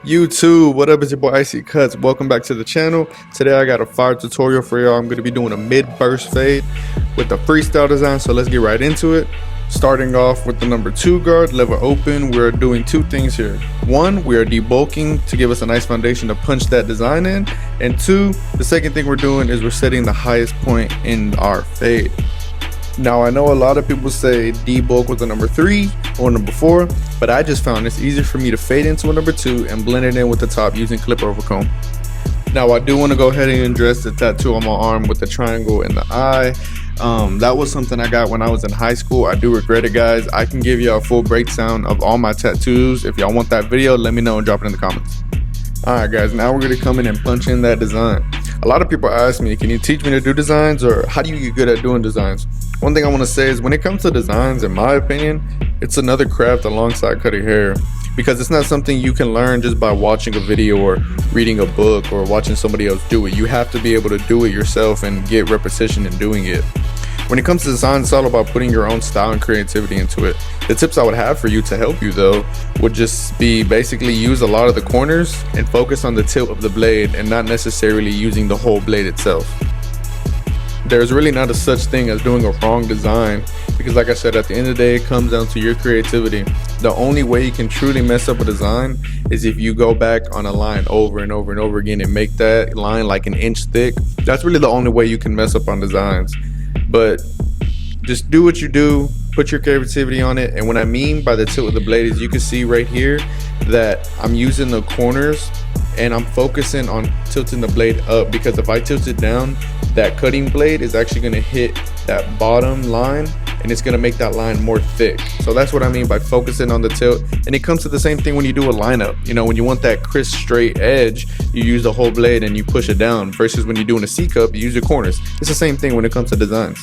YouTube, what up? It's your boy Icy Cuts. Welcome back to the channel. Today I got a fire tutorial for y'all. I'm going to be doing a mid-burst fade with the freestyle design, so let's get right into it. Starting off with the number 2 guard, lever open, we're doing two things here. One, we are debulking to give us a nice foundation to punch that design in. And two, the second thing we're doing is we're setting the highest point in our fade. Now I know a lot of people say debulk with the number 3 or number 4, but I just found it's easier for me to fade into a number 2 and blend it in with the top using clip over comb. Now I do want to go ahead and address the tattoo on my arm with the triangle and the eye. That was something I got when I was in high school. I do regret it, guys. I can give y'all a full breakdown of all my tattoos. If y'all want that video, let me know and drop it in the comments. Alright guys, now we're going to come in and punch in that design. A lot of people ask me, can you teach me to do designs, or how do you get good at doing designs? One thing I want to say is when it comes to designs, in my opinion, it's another craft alongside cutting hair, because it's not something you can learn just by watching a video or reading a book or watching somebody else do it. You have to be able to do it yourself and get repetition in doing it. When it comes to design, it's all about putting your own style and creativity into it. The tips I would have for you to help you though would just be basically use a lot of the corners and focus on the tilt of the blade and not necessarily using the whole blade itself. There's really not a such thing as doing a wrong design, because like I said, at the end of the day, it comes down to your creativity. The only way you can truly mess up a design is if you go back on a line over and over and over again and make that line like an inch thick. That's really the only way you can mess up on designs. But just do what you do, put your creativity on it. And what I mean by the tilt of the blade is you can see right here that I'm using the corners and I'm focusing on tilting the blade up, because if I tilt it down, that cutting blade is actually going to hit that bottom line and it's going to make that line more thick. So that's what I mean by focusing on the tilt. And it comes to the same thing when you do a lineup. You know, when you want that crisp straight edge, you use the whole blade and you push it down, versus when you're doing a C cup, you use your corners. It's the same thing when it comes to designs.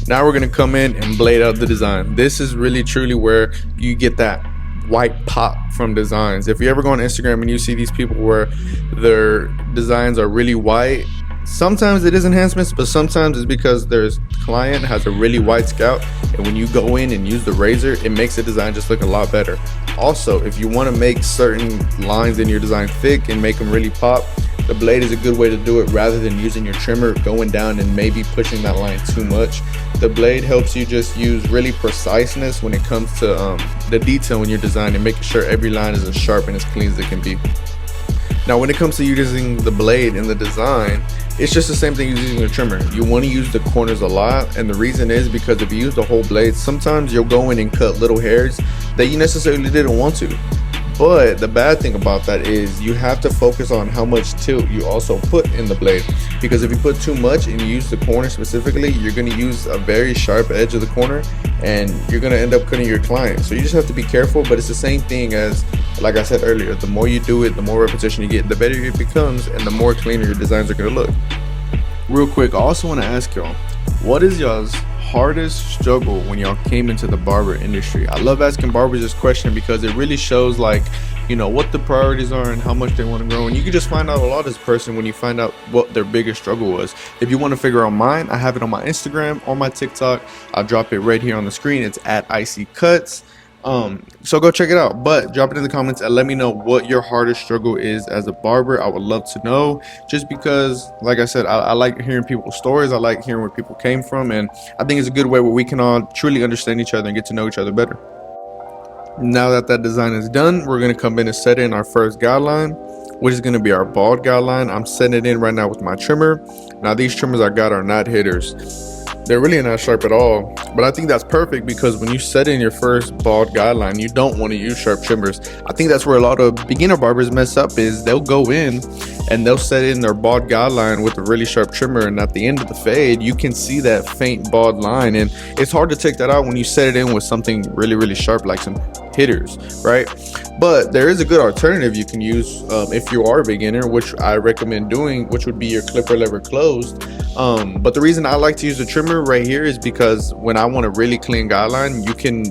Now we're going to come in and blade out the design. This is really truly where you get that white pop from designs. If you ever go on Instagram and you see these people where their designs are really white, sometimes it is enhancements, but sometimes it's because their client has a really white scalp, and when you go in and use the razor, it makes the design just look a lot better. Also, if you want to make certain lines in your design thick and make them really pop, the blade is a good way to do it, rather than using your trimmer going down and maybe pushing that line too much. The blade helps you just use really preciseness when it comes to the detail in your design and making sure every line is as sharp and as clean as it can be. Now when it comes to using the blade in the design, it's just the same thing as using a trimmer. You want to use the corners a lot, and the reason is because if you use the whole blade, sometimes you'll go in and cut little hairs that you necessarily didn't want to. But the bad thing about that is you have to focus on how much tilt you also put in the blade, because if you put too much and you use the corner specifically, you're going to use a very sharp edge of the corner and you're going to end up cutting your client. So you just have to be careful, but it's the same thing as, like I said earlier, the more you do it, the more repetition you get, the better it becomes, and the more cleaner your designs are going to look. Real quick, I also want to ask y'all, what is y'all's hardest struggle when y'all came into the barber industry? I love asking barbers this question because it really shows, like, you know, what the priorities are and how much they want to grow. And you can just find out a lot of this person when you find out what their biggest struggle was. If you want to figure out mine, I have it on my Instagram or my TikTok. I'll drop it right here on the screen. It's at Icy Cuts. So go check it out, but drop it in the comments and let me know what your hardest struggle is as a barber. I would love to know, just because, like I said, I like hearing people's stories. I like hearing where people came from, and I think it's a good way where we can all truly understand each other and get to know each other better. Now that that design is done, we're going to come in and set in our first guideline, which is going to be our bald guideline. I'm setting it in right now with my trimmer. Now these trimmers I got are not hitters. They're really not sharp at all, but I think that's perfect, because when you set in your first bald guideline, you don't want to use sharp trimmers. I think that's where a lot of beginner barbers mess up, is they'll go in and they'll set in their bald guideline with a really sharp trimmer, and at the end of the fade you can see that faint bald line, and it's hard to take that out when you set it in with something really sharp like some hitters, right? But there is a good alternative you can use if you are a beginner, which I recommend doing, which would be your clipper lever closed. But the reason I like to use the trimmer right here is because when I want a really clean guideline, you can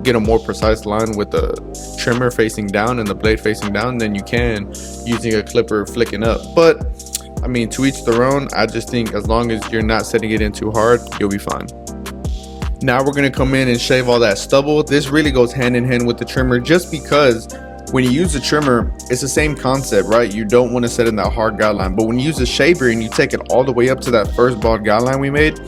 get a more precise line with the trimmer facing down and the blade facing down than you can using a clipper flicking up. But I mean, to each their own. I just think as long as you're not setting it in too hard, you'll be fine. Now we're going to come in and shave all that stubble. This really goes hand in hand with the trimmer, just because When you use the trimmer, it's the same concept, right? You don't want to set in that hard guideline, but when you use the shaver and you take it all the way up to that first bald guideline we made,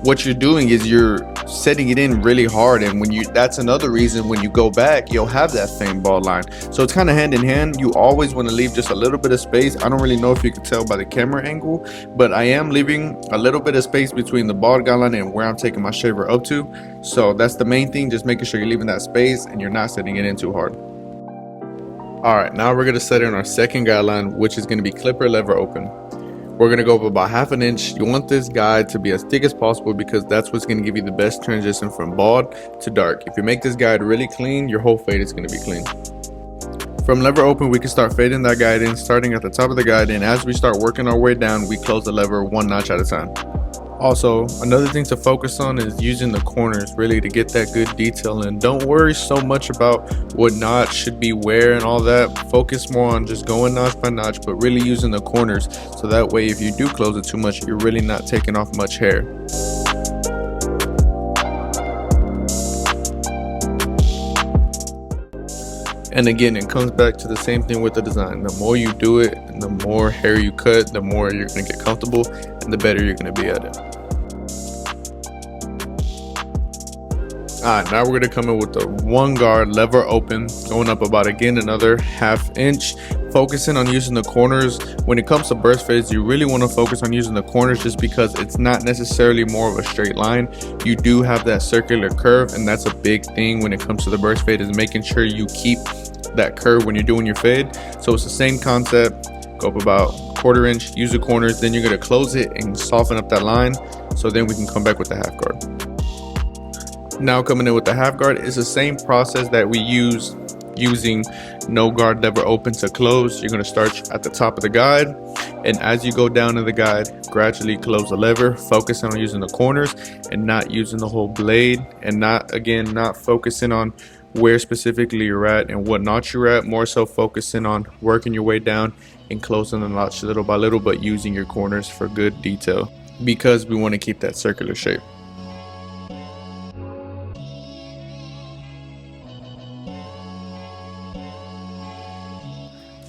what you're doing is you're setting it in really hard, and that's another reason when you go back you'll have that faint bald line. So it's kind of hand in hand. You always want to leave just a little bit of space. I don't really know if you can tell by the camera angle, but I am leaving a little bit of space between the bald guideline and where I'm taking my shaver up to. So that's the main thing, just making sure you're leaving that space and you're not setting it in too hard. Alright, now we're going to set in our second guideline, which is going to be clipper lever open. We're going to go up about 1/2 inch. You want this guide to be as thick as possible because that's what's going to give you the best transition from bald to dark. If you make this guide really clean, your whole fade is going to be clean. From lever open, we can start fading that guide in, starting at the top of the guide, and as we start working our way down, we close the lever 1 notch at a time. Also, another thing to focus on is using the corners really to get that good detail, and don't worry so much about what notch should be where and all that. Focus more on just going notch by notch, but really using the corners, so that way if you do close it too much, you're really not taking off much hair. And again, it comes back to the same thing with the design. The more you do it and the more hair you cut, the more you're going to get comfortable and the better you're going to be at it. Alright, now we're going to come in with the 1 guard lever open, going up about again another 1/2 inch, focusing on using the corners. When it comes to burst fades, you really want to focus on using the corners just because it's not necessarily more of a straight line. You do have that circular curve, and that's a big thing when it comes to the burst fade, is making sure you keep that curve when you're doing your fade. So it's the same concept. Go up about 1/4 inch, use the corners, then you're going to close it and soften up that line, so then we can come back with the 1/2 guard. Now coming in with the 1/2 guard, it's the same process that we use using no guard lever open to close. You're going to start at the top of the guide, and as you go down in the guide, gradually close the lever, focusing on using the corners and not using the whole blade, and not focusing on where specifically you're at and what notch you're at, more so focusing on working your way down and closing the notch little by little, but using your corners for good detail because we want to keep that circular shape.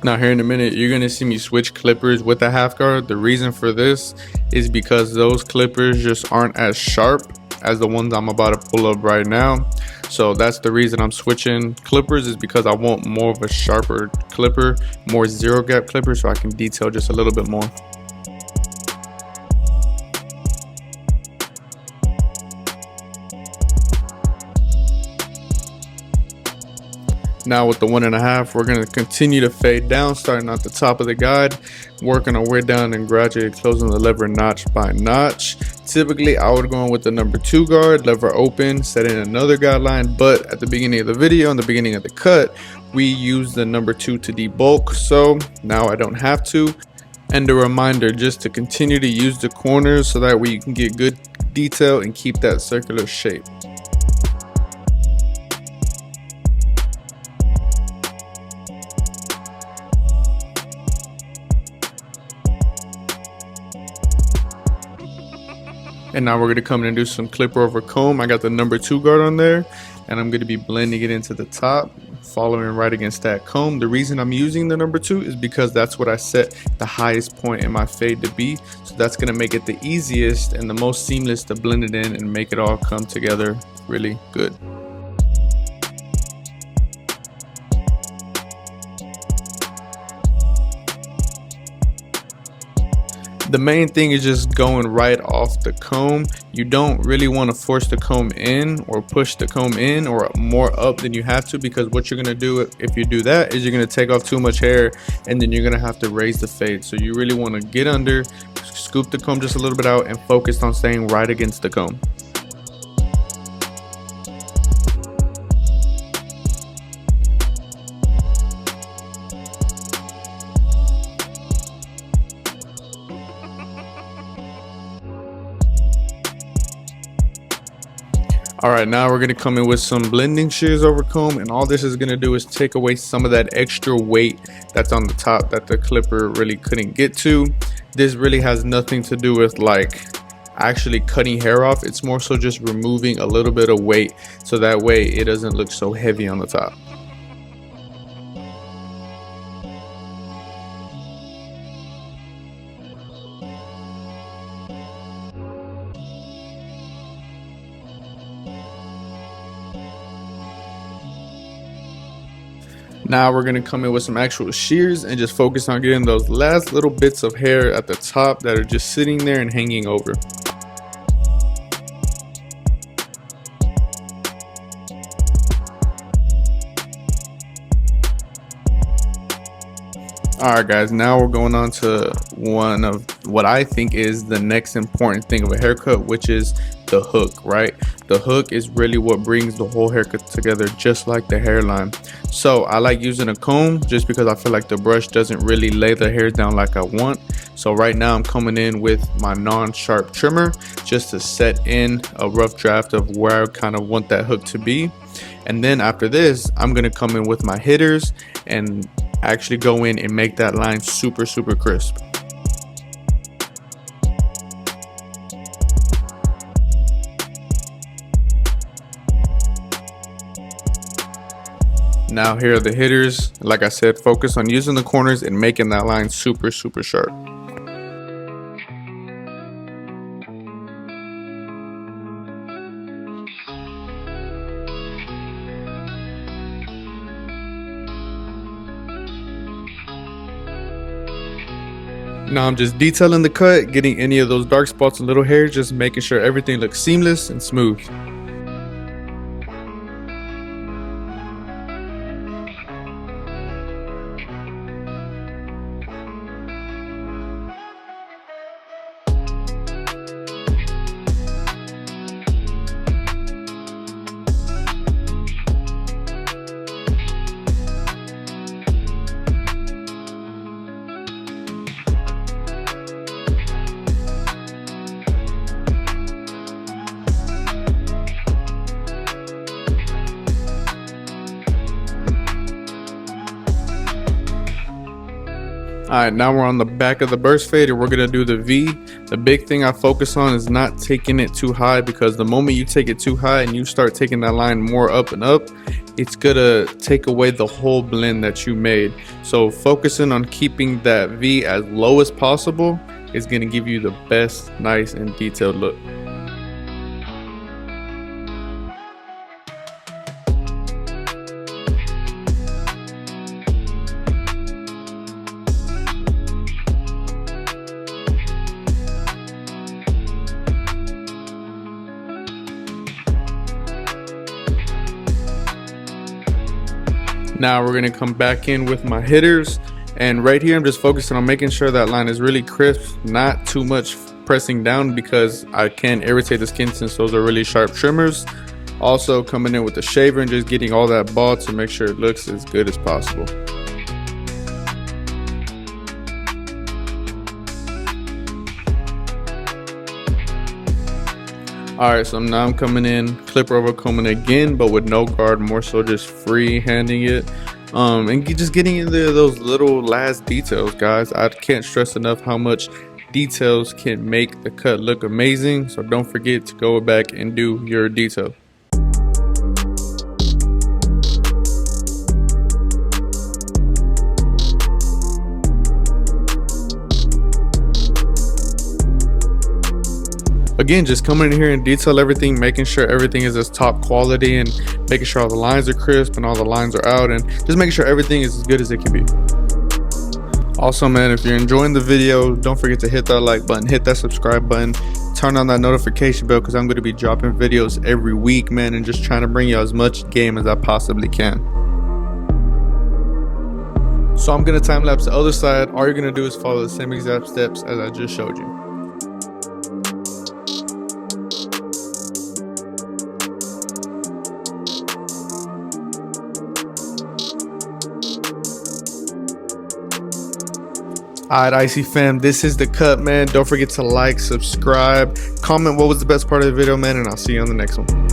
Now here in a minute, you're going to see me switch clippers with the 1/2 guard. The reason for this is because those clippers just aren't as sharp as the ones I'm about to pull up right now. So that's the reason I'm switching clippers, is because I want more of a sharper clipper, more zero gap clipper, so I can detail just a little bit more. Now with the 1.5, we're going to continue to fade down, starting at the top of the guide, working our way down and gradually closing the lever notch by notch. Typically I would go in with the number 2 guard, lever open, set in another guideline, but at the beginning of the video and the beginning of the cut, we use the number 2 to debulk, so now I don't have to. And a reminder just to continue to use the corners so that way you can get good detail and keep that circular shape. And now we're going to come in and do some clipper over comb. I got the number 2 guard on there, and I'm going to be blending it into the top, following right against that comb. The reason I'm using the number 2 is because that's what I set the highest point in my fade to be. So that's going to make it the easiest and the most seamless to blend it in and make it all come together really good. The main thing is just going right off the comb. You don't really want to force the comb in or push the comb in or more up than you have to, because what you're going to do if you do that is you're going to take off too much hair and then you're going to have to raise the fade. So you really want to get under, scoop the comb just a little bit out, and focus on staying right against the comb. Alright, now we're going to come in with some blending shears over comb, and all this is going to do is take away some of that extra weight that's on the top that the clipper really couldn't get to. This really has nothing to do with like actually cutting hair off. It's more so just removing a little bit of weight so that way it doesn't look so heavy on the top. Now we're gonna come in with some actual shears and just focus on getting those last little bits of hair at the top that are just sitting there and hanging over. Alright guys, now we're going on to one of what I think is the next important thing of a haircut, which is the hook, right? The hook is really what brings the whole haircut together, just like the hairline. So I like using a comb just because I feel like the brush doesn't really lay the hair down like I want. So right now I'm coming in with my non-sharp trimmer just to set in a rough draft of where I kind of want that hook to be. And then after this, I'm gonna come in with my hitters and actually go in and make that line super crisp. Now here are the hitters. Like I said, focus on using the corners and making that line super sharp. Now I'm just detailing the cut, getting any of those dark spots and little hairs, just making sure everything looks seamless and smooth. Alright, now we're on the back of the burst fade and we're gonna do the V. The big thing I focus on is not taking it too high, because the moment you take it too high and you start taking that line more up and up, it's gonna take away the whole blend that you made. So focusing on keeping that V as low as possible is gonna give you the best, nice and detailed look. Now we're gonna come back in with my hitters, and right here I'm just focusing on making sure that line is really crisp, not too much pressing down because I can irritate the skin since those are really sharp trimmers. Also coming in with the shaver and just getting all that bald to make sure it looks as good as possible. Alright, so now I'm coming in, clipper over combing again, but with no guard, more so just free handing it. And just getting into those little last details, guys. I can't stress enough how much details can make the cut look amazing. So don't forget to go back and do your detail. Again, just coming in here and detail everything, making sure everything is as top quality and making sure all the lines are crisp and all the lines are out, and just making sure everything is as good as it can be. Also, man, if you're enjoying the video, don't forget to hit that like button, hit that subscribe button, turn on that notification bell, because I'm going to be dropping videos every week, man, and just trying to bring you as much game as I possibly can. So I'm going to time lapse the other side. All you're going to do is follow the same exact steps as I just showed you. Alright, IC fam, this is the cut, man. Don't forget to like, subscribe, comment what was the best part of the video, man, and I'll see you on the next one.